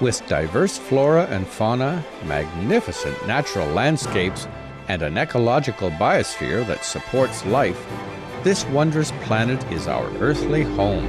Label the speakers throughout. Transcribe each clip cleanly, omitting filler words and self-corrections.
Speaker 1: With diverse flora and fauna, magnificent natural landscapes, and an ecological biosphere that supports life, this wondrous planet is our earthly home.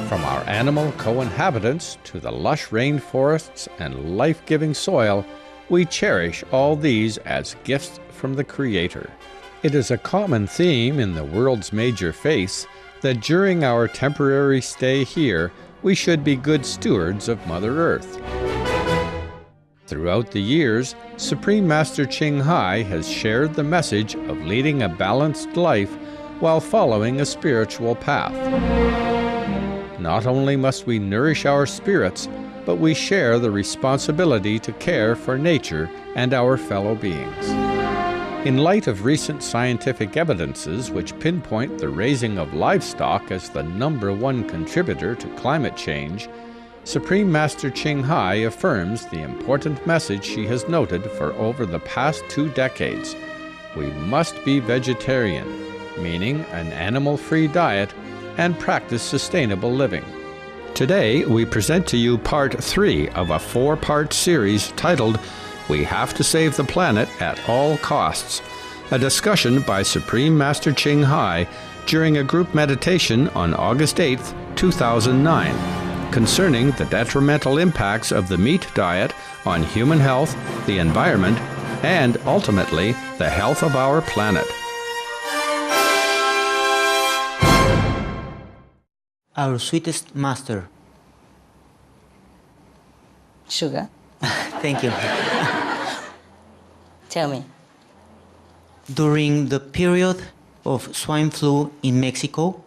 Speaker 1: From our animal co-inhabitants to the lush rainforests and life-giving soil, we cherish all these as gifts from the Creator. It is a common theme in the world's major faiths that during our temporary stay here, we should be good stewards of Mother Earth. Throughout the years, Supreme Master Ching Hai has shared the message of leading a balanced life while following a spiritual path. Not only must we nourish our spirits, but we share the responsibility to care for nature and our fellow beings. In light of recent scientific evidences which pinpoint the raising of livestock as the #1 contributor to climate change, Supreme Master Ching Hai affirms the important message she has noted for over the past 2 decades. We must be vegetarian, meaning an animal-free diet, and practice sustainable living. Today, we present to you part 3 of a 4-part series titled We Have to Save the Planet at All Costs, a discussion by Supreme Master Ching Hai during a group meditation on August 8, 2009, concerning the detrimental impacts of the meat diet on human health, the environment, and ultimately the health of our planet.
Speaker 2: Our sweetest master.
Speaker 3: Sugar.
Speaker 2: Thank you.
Speaker 3: Tell me.
Speaker 2: During the period of swine flu in Mexico,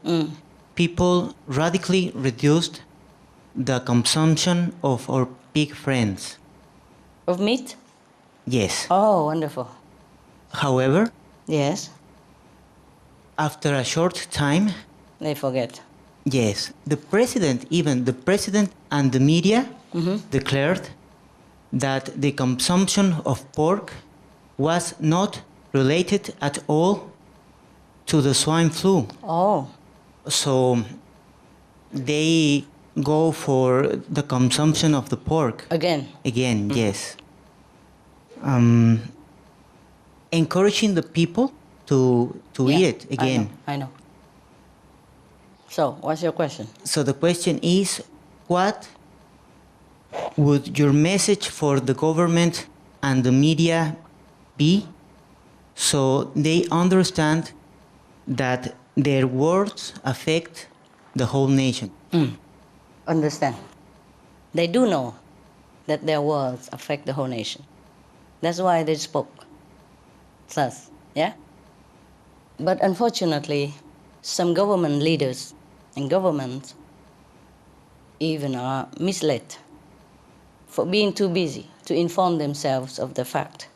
Speaker 2: people radically reduced the consumption of our pig friends.
Speaker 3: Of meat?
Speaker 2: Yes.
Speaker 3: Oh, wonderful.
Speaker 2: However,
Speaker 3: Yes,
Speaker 2: after a short time,
Speaker 3: they forget.
Speaker 2: yes, the president and the media declared that the consumption of pork was not related at all to the swine flu.
Speaker 3: Oh,
Speaker 2: So they go for the consumption of the pork.
Speaker 3: again.
Speaker 2: Again, yes. Encouraging the people to
Speaker 3: Yeah,
Speaker 2: eat it again.
Speaker 3: I know. So, what's your question?
Speaker 2: So the question is, what would your message for the government and the media be so they understand that their words affect the whole nation?
Speaker 3: Understand. They do know that their words affect the whole nation. That's why they spoke. Thus, yeah? But unfortunately, some government leaders and governments even are misled for being too busy to inform themselves of the fact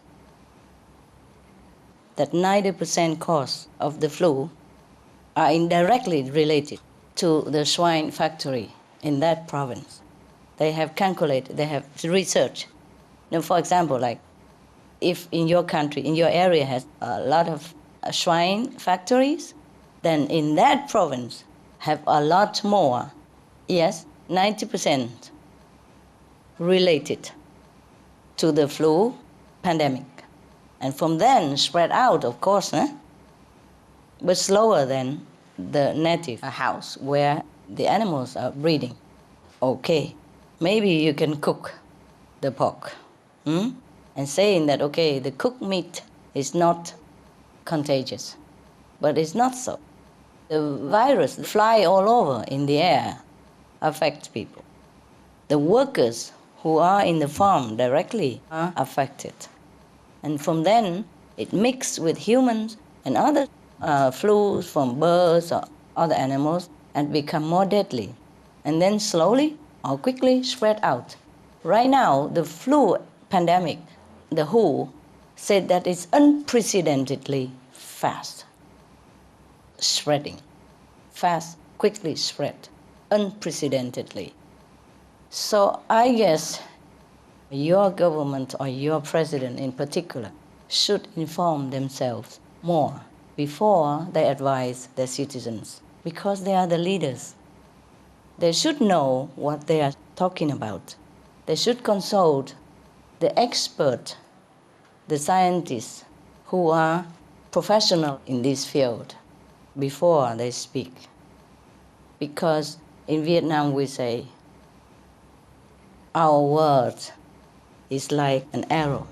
Speaker 3: that 90% cause of the flu are indirectly related to the swine factory in that province. They have calculated, they have researched. Now, for example, like if in your country, in your area has a lot of swine factories, then in that province have a lot more, yes, 90% related to the flu pandemic. And from then spread out, of course, but slower than the native house where the animals are breeding. Okay, maybe you can cook the pork and saying that, okay, the cooked meat is not contagious, but it's not so. The virus fly all over in the air, affects people. The workers who are in the farm directly are affected. And from then, it mixes with humans and other flus from birds or other animals and become more deadly. And then slowly or quickly spread out. Right now, the flu pandemic, the WHO said that it's unprecedentedly fast spreading. Fast, quickly spread, unprecedentedly. So I guess your government or your president in particular should inform themselves more before they advise their citizens. because they are the leaders. They should know what they are talking about. They should consult the expert, the scientists who are professional in this field before they speak. Because in Vietnam we say, our word is like an arrow.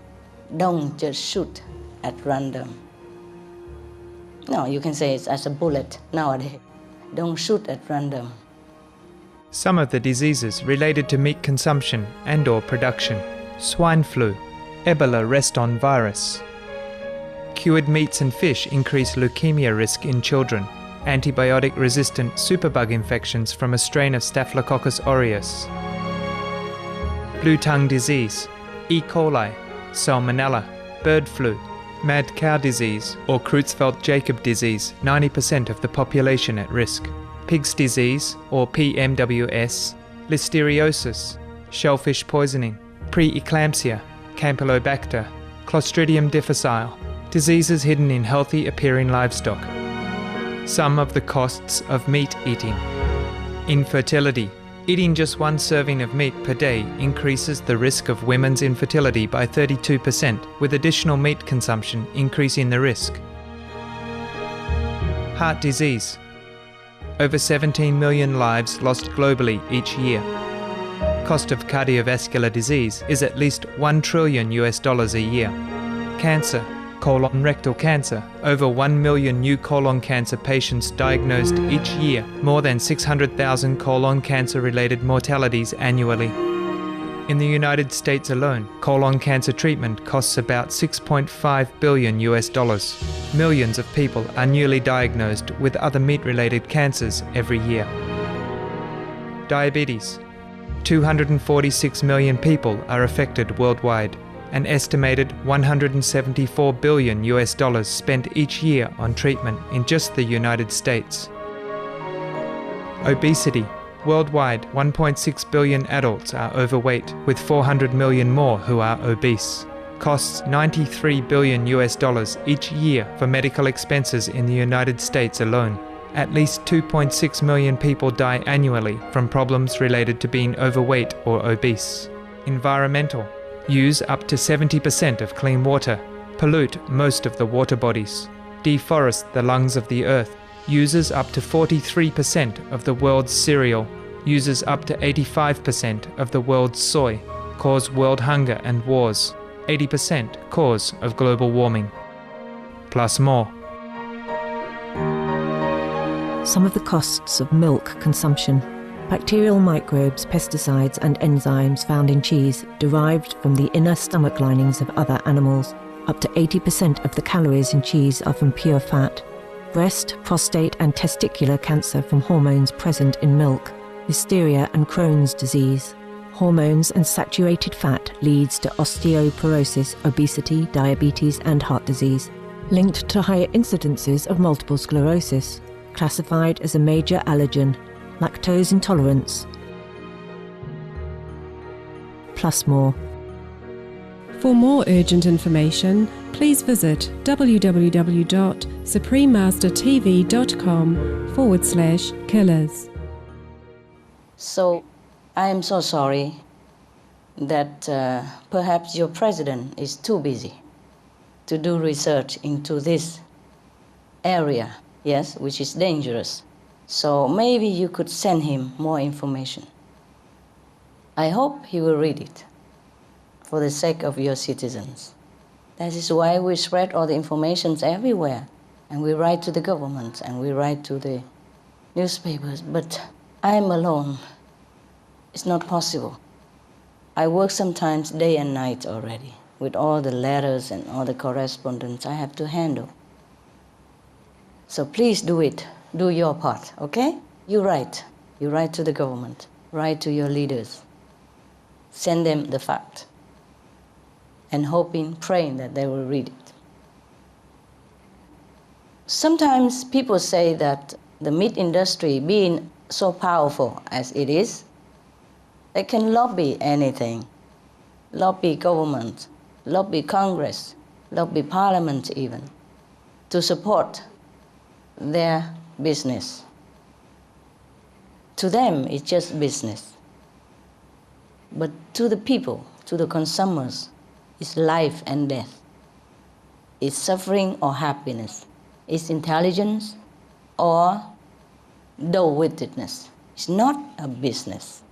Speaker 3: Don't just shoot at random. No, you can say it's as a bullet nowadays. Don't shoot at random.
Speaker 4: Some of the diseases related to meat consumption and/or production: swine flu, Ebola reston virus. Cured meats and fish increase leukemia risk in children. Antibiotic-resistant superbug infections from a strain of Staphylococcus aureus. Blue tongue disease, E. coli, salmonella, bird flu, mad cow disease or Creutzfeldt-Jakob disease, 90% of the population at risk. Pig's disease or PMWS, listeriosis, shellfish poisoning, preeclampsia, Campylobacter, Clostridium difficile, diseases hidden in healthy appearing livestock. Some of the costs of meat eating. Infertility. Eating just one serving of meat per day increases the risk of women's infertility by 32%, with additional meat consumption increasing the risk. Heart disease. Over 17 million lives lost globally each year. Cost of cardiovascular disease is at least $1 trillion a year. Cancer. Colon rectal cancer. Over 1 million new colon cancer patients diagnosed each year, more than 600,000 colon cancer-related mortalities annually. In the United States alone, colon cancer treatment costs about $6.5 billion. Millions of people are newly diagnosed with other meat-related cancers every year. Diabetes. 246 million people are affected worldwide. An estimated $174 billion spent each year on treatment in just the United States. Obesity. Worldwide, 1.6 billion adults are overweight, with 400 million more who are obese. Costs $93 billion each year for medical expenses in the United States alone. At least 2.6 million people die annually from problems related to being overweight or obese. Environmental. Use up to 70% of clean water. Pollute most of the water bodies. Deforest the lungs of the earth. Uses up to 43% of the world's cereal. Uses up to 85% of the world's soy. Cause world hunger and wars. 80% cause of global warming. Plus more.
Speaker 5: Some of the costs of milk consumption. Bacterial microbes, pesticides and enzymes found in cheese derived from the inner stomach linings of other animals. Up to 80% of the calories in cheese are from pure fat. Breast, prostate and testicular cancer from hormones present in milk. Listeria and Crohn's disease. Hormones and saturated fat leads to osteoporosis, obesity, diabetes and heart disease. Linked to higher incidences of multiple sclerosis. Classified as a major allergen. Lactose intolerance. Plus more.
Speaker 6: For more urgent information, please visit www.suprememastertv.com/killers.
Speaker 3: So I am so sorry that perhaps your president is too busy to do research into this area, yes, which is dangerous. So maybe you could send him more information. I hope he will read it for the sake of your citizens. That is why we spread all the information everywhere, and we write to the government, and we write to the newspapers. But I'm alone. It's not possible. I work sometimes day and night already with all the letters and all the correspondence I have to handle. So please do it. Do your part, okay? You write to the government, write to your leaders, send them the fact, and hoping, praying that they will read it. Sometimes people say that the meat industry, being so powerful as it is, they can lobby anything, lobby government, lobby Congress, lobby Parliament even, to support their business. To them, it's just business. But to the people, to the consumers, it's life and death. It's suffering or happiness. It's intelligence or dull-wittedness. It's not a business.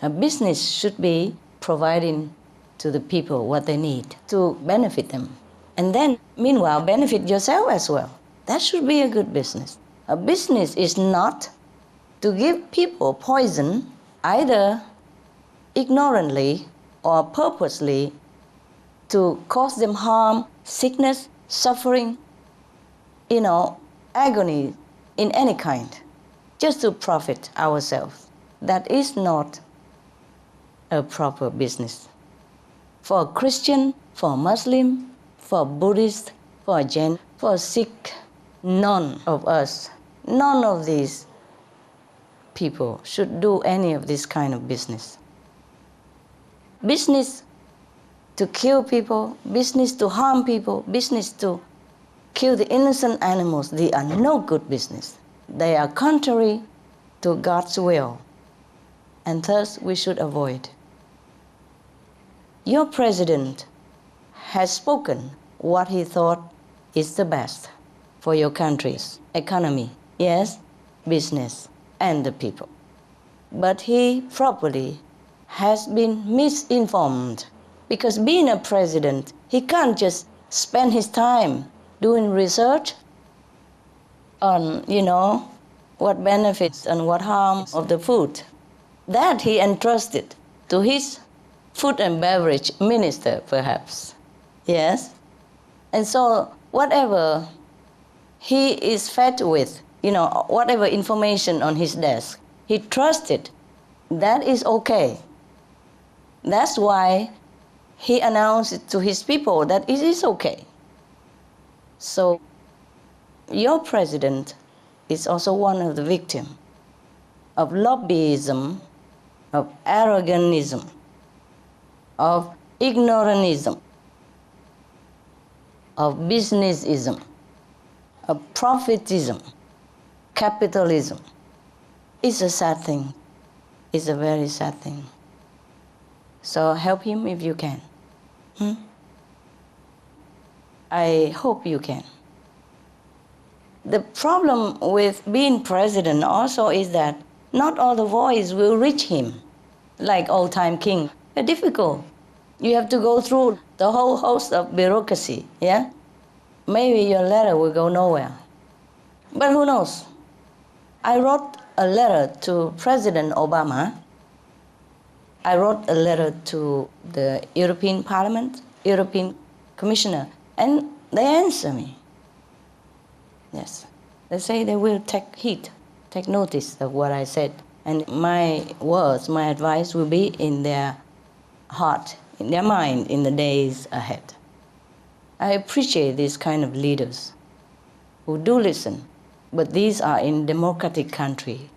Speaker 3: A business should be providing to the people what they need to benefit them. And then, meanwhile, benefit yourself as well. That should be a good business. A business is not to give people poison either ignorantly or purposely to cause them harm, sickness, suffering, agony in any kind, just to profit ourselves. That is not a proper business. For a Christian, for a Muslim, for a Buddhist, for a Jain, for a Sikh, none of us, none of these people should do any of this kind of business. Business to kill people, business to harm people, business to kill the innocent animals, they are no good business. They are contrary to God's will, and thus we should avoid. Your president has spoken what he thought is the best for your country's economy, yes, business, and the people. But he probably has been misinformed, because being a president, he can't just spend his time doing research on, what benefits and what harms of the food. That he entrusted to his food and beverage minister, perhaps. Yes? And so whatever he is fed with, whatever information on his desk, he trusted, that is okay. That's why he announced it to his people that it is okay. So your president is also one of the victims of lobbyism, of arrogantism, of ignorantism, of businessism, of profitism, capitalism. It's a sad thing. It's a very sad thing. So help him if you can. I hope you can. The problem with being president also is that not all the voice will reach him, like old-time king. It's difficult. You have to go through the whole host of bureaucracy, yeah? Maybe your letter will go nowhere. But who knows? I wrote a letter to President Obama. I wrote a letter to the European Parliament, European Commissioner, and they answer me. Yes. They say they will take heed, take notice of what I said. And my words, my advice will be in their heart, in their mind, in the days ahead. I appreciate these kind of leaders who do listen, but these are in democratic country.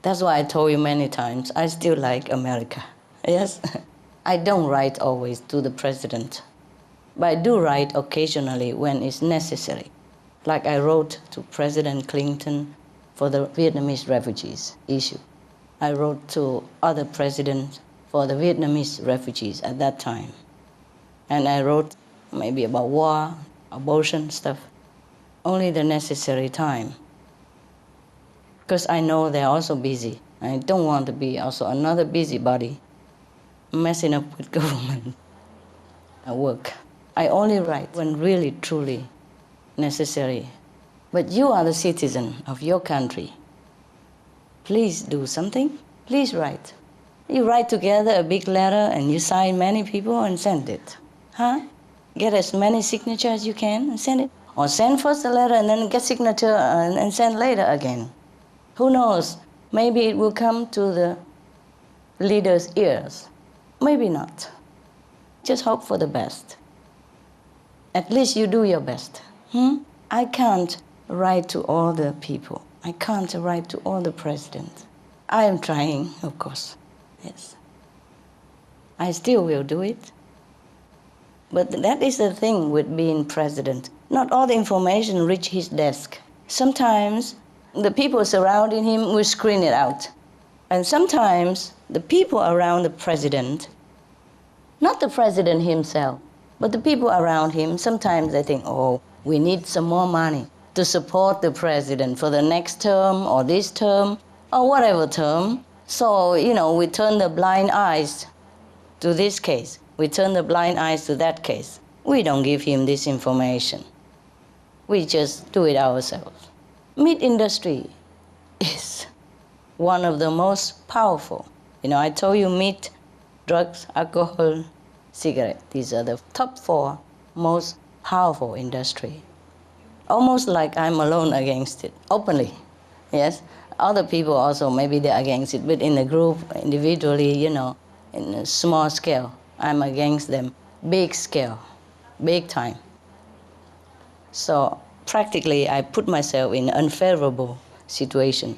Speaker 3: That's why I told you many times, I still like America. Yes? I don't write always to the president, but I do write occasionally when it's necessary. Like I wrote to President Clinton for the Vietnamese refugees issue. I wrote to other presidents for the Vietnamese refugees at that time. And I wrote maybe about war, abortion stuff, only the necessary time. Because I know they're also busy. I don't want to be also another busybody messing up with government work. I only write when really, truly necessary. But you are the citizen of your country. Please do something. Please write. You write together a big letter and you sign many people and send it. Get as many signatures as you can and send it. Or send first a letter and then get signature and send later again. Who knows? Maybe it will come to the leader's ears. Maybe not. Just hope for the best. At least you do your best. I can't write to all the people. I can't write to all the presidents. I am trying, of course. Yes. I still will do it. But that is the thing with being president. Not all the information reach his desk. Sometimes the people surrounding him will screen it out. And sometimes the people around the president, not the president himself, but the people around him, sometimes they think, oh, we need some more money to support the president for the next term or this term or whatever term. So, we turn the blind eyes to this case. We turn the blind eyes to that case. We don't give him this information. We just do it ourselves. Meat industry is one of the most powerful. I told you meat, drugs, alcohol, cigarette. These are the top 4 most powerful industry. Almost like I'm alone against it, openly. Yes, other people also, maybe they're against it, but in a group, individually, in a small scale, I'm against them. Big scale, big time. So practically, I put myself in an unfavorable situation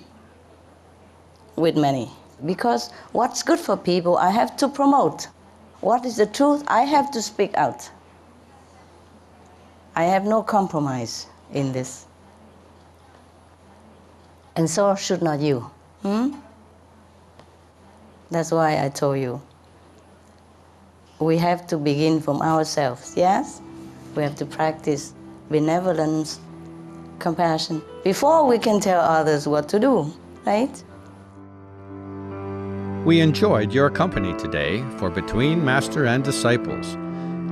Speaker 3: with many. Because what's good for people, I have to promote. What is the truth, I have to speak out. I have no compromise in this. And so should not you. That's why I told you. We have to begin from ourselves, yes? We have to practice benevolence, compassion, before we can tell others what to do, right?
Speaker 1: We enjoyed your company today for Between Master and Disciples.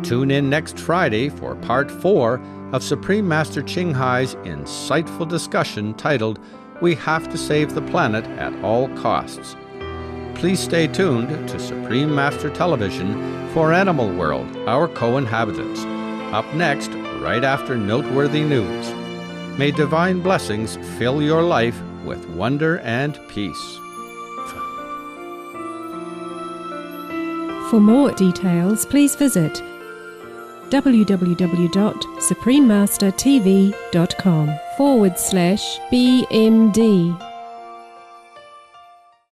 Speaker 1: Tune in next Friday for Part 4 of Supreme Master Ching Hai's insightful discussion titled, We Have to Save the Planet at All Costs. Please stay tuned to Supreme Master Television for Animal World, Our Co-Inhabitants, up next right after noteworthy news. May divine blessings fill your life with wonder and peace.
Speaker 6: For more details, please visit www.suprememastertv.com/BMD.